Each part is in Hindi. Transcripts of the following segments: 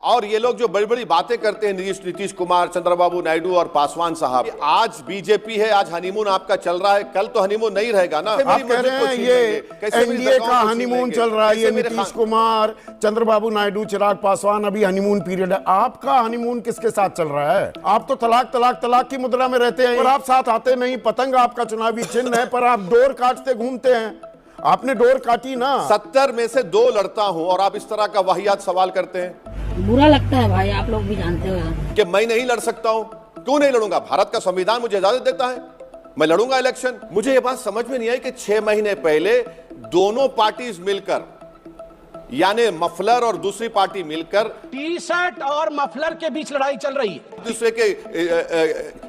और ये लोग जो बड़ी बड़ी बातें करते हैं, नीतीश कुमार, चंद्रबाबू नायडू और पासवान साहब, आज बीजेपी है, आज हनीमून आपका चल रहा है, कल तो हनीमून नहीं रहेगा ना। आप कह रहे हैं ये एनडीए का हनीमून चल रहा है, ये नीतीश कुमार, चंद्रबाबू नायडू, चिराग पासवान, अभी हनीमून पीरियड है। आपका हनीमून किसके साथ चल रहा है? आप तो तलाक तलाक तलाक की मुद्रा में रहते हैं, पर आप साथ आते नहीं। पतंग आपका चुनावी चिन्ह है, पर आप डोर काटते घूमते हैं। आपने डोर काटी ना। 70 में से 2 लड़ता हूं और आप इस तरह का वाहियात सवाल करते हैं। बुरा लगता है भाई, आप लोग भी जानते हो कि मैं नहीं लड़ सकता हूं। क्यों नहीं लड़ूंगा? भारत का संविधान मुझे इजाजत देता है, मैं लड़ूंगा इलेक्शन। मुझे यह बात समझ में नहीं आई कि 6 महीने पहले दोनों पार्टीज मिलकर, यानी मफलर और दूसरी पार्टी मिलकर, टी शर्ट और मफलर के बीच लड़ाई चल रही है। दूसरे के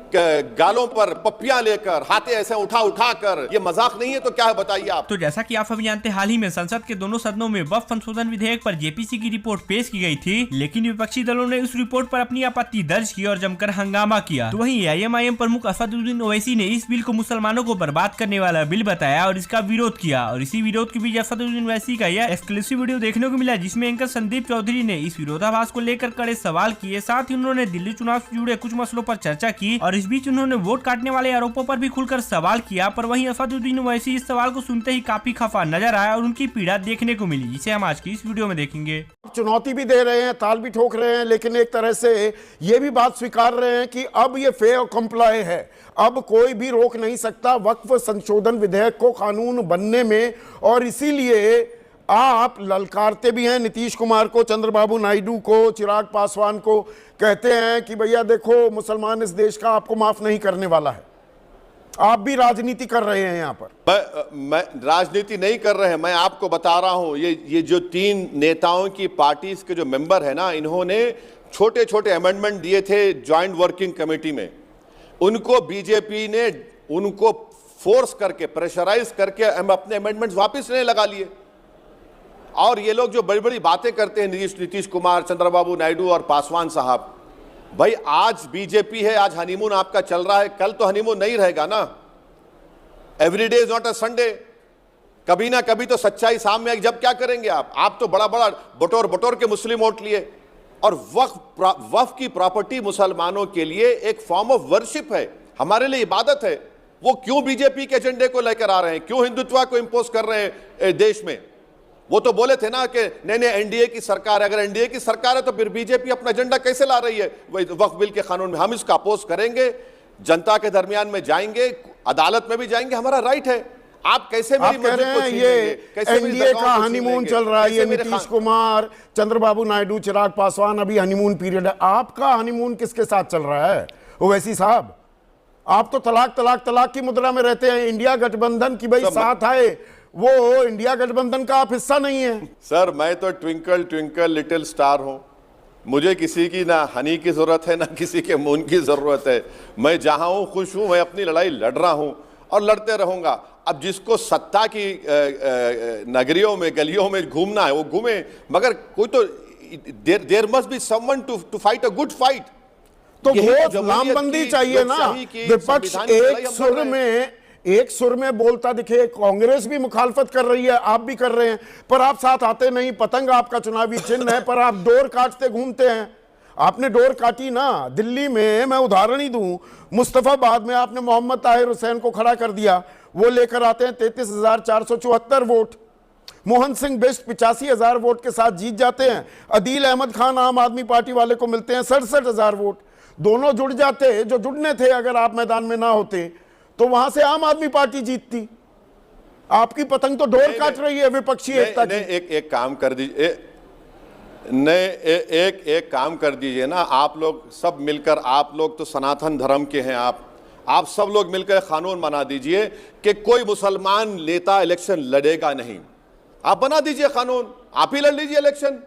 गालों पर पप्पियां लेकर, हाथे ऐसे उठा उठा कर, ये मजाक नहीं है तो क्या है बताइए आप। तो जैसा कि आप अभी जानते हैं, हाल ही में संसद के दोनों सदनों में वक्फ संशोधन विधेयक पर जेपीसी की रिपोर्ट पेश की गई थी, लेकिन विपक्षी दलों ने उस रिपोर्ट पर अपनी आपत्ति दर्ज की और जमकर हंगामा किया। तो वहीं एआईएमआईएम प्रमुख असदुद्दीन ओवैसी ने इस बिल को मुसलमानों को बर्बाद करने वाला बिल बताया और इसका विरोध किया। और इसी विरोध के बीच असदुद्दीन ओवैसी का यह एक्सक्लूसिव वीडियो देखने को मिला, जिसमें एंकर संदीप चौधरी ने इस विरोधाभास को लेकर कड़े सवाल किए। साथ ही उन्होंने दिल्ली चुनाव से जुड़े कुछ मसलों पर चर्चा की और इस बीच उन्होंने वोट काटने वाले आरोपों पर भी खुलकर सवाल किया। पर वहीं असदुद्दीन ओवैसी इस सवाल को सुनते ही काफी खफा नजर आया और उनकी पीड़ा देखने को मिली, जिसे हम आज की इस वीडियो में देखेंगे। चुनौती भी दे रहे हैं, ताल भी ठोक रहे हैं, लेकिन एक तरह से ये भी बात स्वीकार रहे हैं कि अब ये फेयर कंप्लाई है, अब कोई भी रोक नहीं सकता वक्फ संशोधन विधेयक को कानून बनने में। और इसीलिए आप ललकारते भी हैं नीतीश कुमार को, चंद्रबाबू नायडू को, चिराग पासवान को, कहते हैं कि भैया देखो मुसलमान इस देश का आपको माफ नहीं करने वाला है। आप भी राजनीति कर रहे हैं यहाँ पर। मैं राजनीति नहीं कर रहे हैं, मैं आपको बता रहा हूं, ये जो 3 नेताओं की पार्टीज के जो मेंबर है ना, इन्होंने छोटे छोटे अमेंडमेंट दिए थे ज्वाइंट वर्किंग कमेटी में। उनको बीजेपी ने उनको फोर्स करके, प्रेशराइज करके अपने अमेंडमेंट वापस नहीं लगा लिए। और ये लोग जो बड़ी बड़ी बातें करते हैं, नीतीश कुमार, चंद्रबाबू नायडू और पासवान साहब, भाई आज बीजेपी है, आज हनीमून आपका चल रहा है, कल तो हनीमून नहीं रहेगा ना। Everyday is not a Sunday. कभी ना कभी तो सच्चाई सामने आएगी। जब क्या करेंगे आप तो बड़ा बड़ा बटोर बटोर के मुस्लिम वोट लिए। और वक्फ की प्रॉपर्टी मुसलमानों के लिए एक फॉर्म ऑफ वर्शिप है, हमारे लिए इबादत है। वो क्यों बीजेपी के एजेंडे को लेकर आ रहे हैं, क्यों हिंदुत्व को इंपोज कर रहे हैं देश में? वो तो बोले थे ना कि नहीं एनडीए की सरकार है। अगर एनडीए की सरकार है तो फिर बीजेपी अपना एजेंडा कैसे ला रही है वक्फ बिल के कानून में? हम इसका अपोज करेंगे, जनता के दरमियान में जाएंगे, अदालत में भी जाएंगे, हमारा राइट है। आप कैसे मेरी मस्जिद को छीन लेंगे? एनडीए का हनीमून चल रहा है, ये नीतीश कुमार, चंद्रबाबू नायडू, चिराग पासवान, अभी हनीमून पीरियड है। आपका हनीमून किसके साथ चल रहा है ओवैसी साहब? आप तो तलाक तलाक तलाक की मुद्रा में रहते हैं। इंडिया गठबंधन की भाई साथ आए, वो इंडिया गठबंधन का आप हिस्सा नहीं है। सर मैं तो ट्विंकल ट्विंकल लिटिल स्टार हूं। मुझे किसी की ना हनी की जरूरत है, ना किसी के मून की जरूरत है। मैं जहां हूं खुश हूं, मैं अपनी लड़ाई लड़ रहा हूं और लड़ते रहूंगा। अब जिसको सत्ता की नगरियों में, गलियों में घूमना है वो घूमे, मगर कोई तो there must be someone to fight a good fight. तो वो लामबंदी चाहिए ना। विपक्ष एक सुर में बोलता दिखे। कांग्रेस भी मुखालफत कर रही है, आप भी कर रहे हैं, पर आप साथ आते नहीं। पतंग आपका चुनावी चिन्ह है, पर आप डोर काटते घूमते हैं। आपने डोर काटी ना। दिल्ली में मैं उदाहरण ही दूं, मुस्तफाबाद में आपने मोहम्मद ताहिर हुसैन को खड़ा कर दिया, वो लेकर आते हैं 33,474 वोट। मोहन सिंह बिष्ट 85,000 वोट के साथ जीत जाते हैं। अदील अहमद खान आम आदमी पार्टी वाले को मिलते हैं 67,000 वोट। दोनों जुड़ जाते जो जुड़ने थे, अगर आप मैदान में ना होते तो वहां से आम आदमी पार्टी जीतती। आपकी पतंग तो डोर काट रही है विपक्षी एकता की। एक काम कर दीजिए, एक काम कर दीजिए ना, आप लोग सब मिलकर, आप लोग तो सनातन धर्म के हैं, आप सब लोग मिलकर कानून बना दीजिए कि कोई मुसलमान नेता इलेक्शन लड़ेगा नहीं। आप बना दीजिए कानून, आप ही लड़ लीजिए इलेक्शन।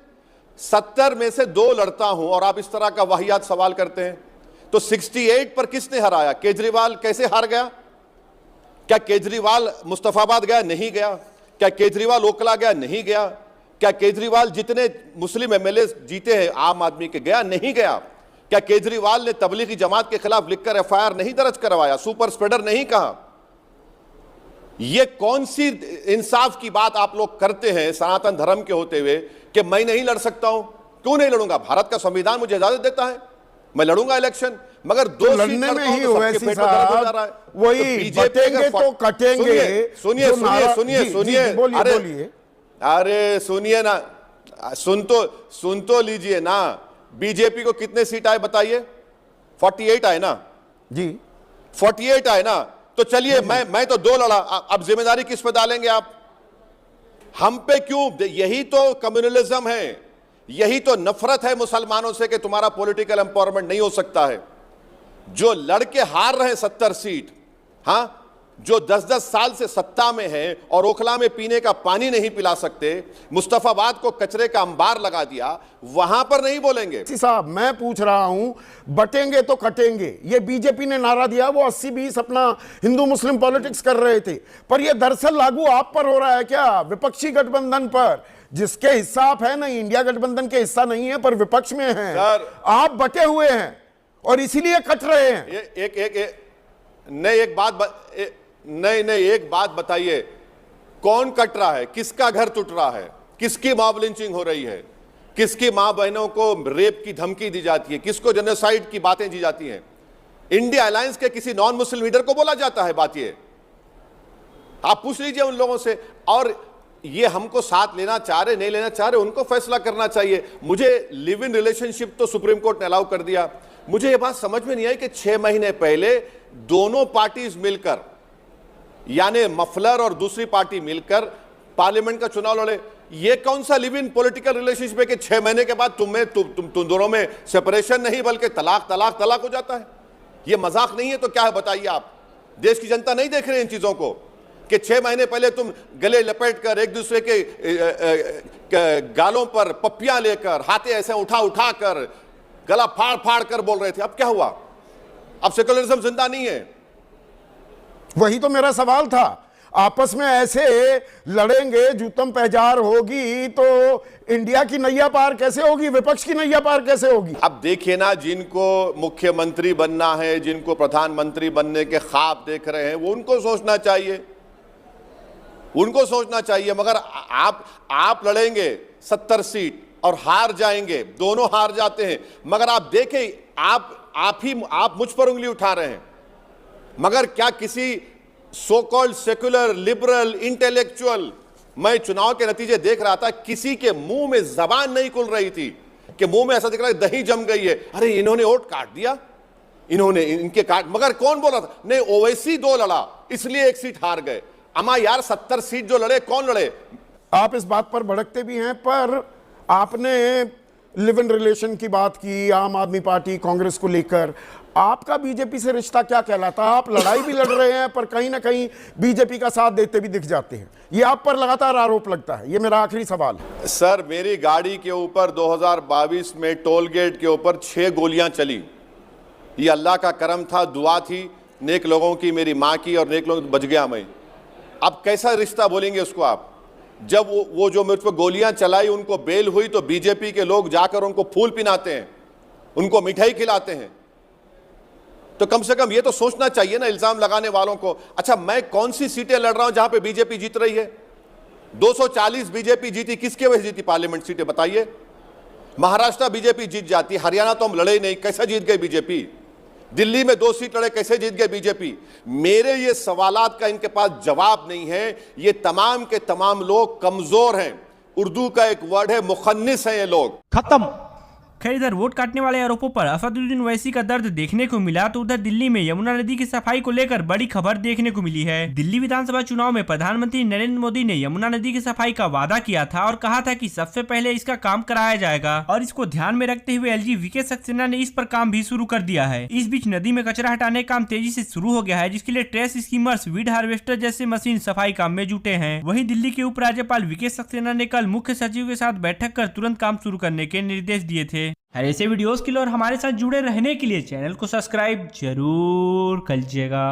70 में से 2 लड़ता हूं और आप इस तरह का वाहियात सवाल करते हैं। तो 68 पर किसने हराया? केजरीवाल कैसे हार गया? क्या केजरीवाल मुस्तफाबाद गया? नहीं गया। क्या केजरीवाल ओकला गया? नहीं गया। क्या केजरीवाल जितने मुस्लिम एमएलए जीते हैं आम आदमी के, गया? नहीं गया। क्या केजरीवाल ने तबलीगी जमात के खिलाफ लिखकर एफआईआर नहीं दर्ज करवाया? सुपर स्प्रेडर नहीं कहा? ये कौन सी इंसाफ की बात आप लोग करते हैं सनातन धर्म के होते हुए कि मैं नहीं लड़ सकता हूं? क्यों नहीं लड़ूंगा? भारत का संविधान मुझे इजाजत देता है, मैं लड़ूंगा इलेक्शन, मगर दो सीट लड़ने में ही तो ओवैसी सबके पेट में दर्द हो जा रहा है। साहब वही बटेंगे तो कटेंगे। सुनिए, बोलिए। अरे सुनिए ना, सुन तो लीजिए ना। बीजेपी को कितने सीट आए बताइए? 48 आए ना जी, 48 आए ना। तो चलिए, मैं तो 2 लड़ा, अब जिम्मेदारी किस पे डालेंगे आप? हम पे क्यों? यही तो कम्युनलिज्म है, यही तो नफरत है मुसलमानों से कि तुम्हारा पॉलिटिकल एम्पावरमेंट नहीं हो सकता है। जो लड़के हार रहे हैं 70 सीट, हां, जो 10-10 साल से सत्ता में है और ओखला में पीने का पानी नहीं पिला सकते, मुस्तफाबाद को कचरे का अंबार लगा दिया, वहां पर नहीं बोलेंगे। साहब मैं पूछ रहा हूं, बटेंगे तो कटेंगे, ये बीजेपी ने नारा दिया, वो 80-20 अपना हिंदू मुस्लिम पॉलिटिक्स कर रहे थे, पर ये दरअसल लागू आप पर हो रहा है क्या? विपक्षी गठबंधन पर, जिसके हिस्सा आप है नहीं, इंडिया गठबंधन के हिस्सा नहीं है पर विपक्ष में हैं, आप बटे हुए हैं और इसीलिए कट रहे हैं। एक बात बताइए, कौन कट रहा है? किसका घर टूट रहा है? किसकी मॉब लिंचिंग हो रही है? किसकी मां बहनों को रेप की धमकी दी जाती है? किसको जेनोसाइड की बातें दी जाती हैं? इंडिया अलायंस के किसी नॉन मुस्लिम लीडर को बोला जाता है बात? ये आप पूछ लीजिए उन लोगों से। और ये हमको साथ लेना चाह रहे नहीं लेना चाह रहे, उनको फैसला करना चाहिए। मुझे लिव इन रिलेशनशिप तो सुप्रीम कोर्ट ने अलाउ कर दिया। मुझे ये बात समझ में नहीं आई कि 6 महीने पहले दोनों पार्टीज मिलकर, यानी मफलर और दूसरी पार्टी मिलकर पार्लियामेंट का चुनाव लड़े। ये कौन सा लिव इन पॉलिटिकल रिलेशनशिप है कि 6 महीने के बाद तुम दोनों में सेपरेशन नहीं बल्कि तलाक हो जाता है? ये मजाक नहीं है तो क्या है बताइए आप? देश की जनता नहीं देख रही इन चीजों को कि 6 महीने पहले तुम गले लपेट कर एक दूसरे के गालों पर पप्पियां लेकर, हाथे ऐसे उठा कर, गला फाड़ कर बोल रहे थे। अब क्या हुआ? अब सेकुलरिज्म जिंदा नहीं है। वही तो मेरा सवाल था। आपस में ऐसे लड़ेंगे, जूतम पहजार होगी तो इंडिया की नैया पार कैसे होगी? विपक्ष की नैया पार कैसे होगी? अब देखिए ना, जिनको मुख्यमंत्री बनना है, जिनको प्रधानमंत्री बनने के ख्वाब देख रहे हैं, वो उनको सोचना चाहिए। मगर आप लड़ेंगे 70 सीट और हार जाएंगे, दोनों हार जाते हैं। मगर आप देखें, आप मुझ पर उंगली उठा रहे हैं, मगर क्या किसी so called secular liberal intellectual, मैं चुनाव के नतीजे देख रहा था, किसी के मुंह में जबान नहीं खुल रही थी कि मुंह में ऐसा दिख रहा है दही जम गई है, अरे इन्होंने वोट काट दिया, इनके काट। मगर कौन बोल रहा था? नहीं, ओवैसी 2 लड़ा इसलिए 1 सीट हार गए। अमा यार, 70 सीट जो लड़े, कौन लड़े? आप इस बात पर भड़कते भी हैं, पर आपने लिव इन रिलेशन की बात की, आम आदमी पार्टी कांग्रेस को लेकर। आपका बीजेपी से रिश्ता क्या कहलाता है? आप लड़ाई भी लड़ रहे हैं पर कहीं ना कहीं बीजेपी का साथ देते भी दिख जाते हैं, ये आप पर लगातार आरोप लगता है। ये मेरा आखिरी सवाल है। सर, मेरी गाड़ी के ऊपर 2022 में टोल गेट के ऊपर 6 गोलियां चली। ये अल्लाह का करम था, दुआ थी नेक लोगों की, मेरी माँ की, और नेक लोग बच गया मैं। अब कैसा रिश्ता बोलेंगे उसको आप? जब वो जो मुझ पर गोलियां चलाई, उनको बेल हुई तो बीजेपी के लोग जाकर उनको फूल पिनाते हैं, उनको मिठाई खिलाते हैं। तो कम से कम ये तो सोचना चाहिए ना इल्जाम लगाने वालों को। अच्छा, मैं कौन सी सीटें लड़ रहा हूं जहां पे बीजेपी जीत रही है? 240 बीजेपी जीती, किसके वजह जीती पार्लियामेंट सीटें बताइए? महाराष्ट्र बीजेपी जीत जाती, हरियाणा तो हम लड़े ही नहीं, कैसे जीत गए बीजेपी? दिल्ली में 2 सीट लड़े, कैसे जीत गए बीजेपी? मेरे ये सवालात का इनके पास जवाब नहीं है। ये तमाम के तमाम लोग कमजोर हैं। उर्दू का एक वर्ड है, मुखन्निस हैं ये लोग। खत्म। खैर, इधर वोट काटने वाले आरोपों पर असदुद्दीन ओवैसी का दर्द देखने को मिला, तो उधर दिल्ली में यमुना नदी की सफाई को लेकर बड़ी खबर देखने को मिली है। दिल्ली विधानसभा चुनाव में प्रधानमंत्री नरेंद्र मोदी ने यमुना नदी की सफाई का वादा किया था और कहा था कि सबसे पहले इसका काम कराया जाएगा, और इसको ध्यान में रखते हुए एलजी वीके सक्सेना ने इस पर काम भी शुरू कर दिया है। इस बीच नदी में कचरा हटाने का काम तेजी से शुरू हो गया है, जिसके लिए ट्रेस स्कीमर्स, वीड हार्वेस्टर जैसे मशीन सफाई काम में जुटे हैं। वहीं दिल्ली के उपराज्यपाल वीके सक्सेना ने कल मुख्य सचिव के साथ बैठक कर तुरंत काम शुरू करने के निर्देश दिए थे। ऐसे वीडियोस के लिए और हमारे साथ जुड़े रहने के लिए चैनल को सब्सक्राइब जरूर कीजिएगा।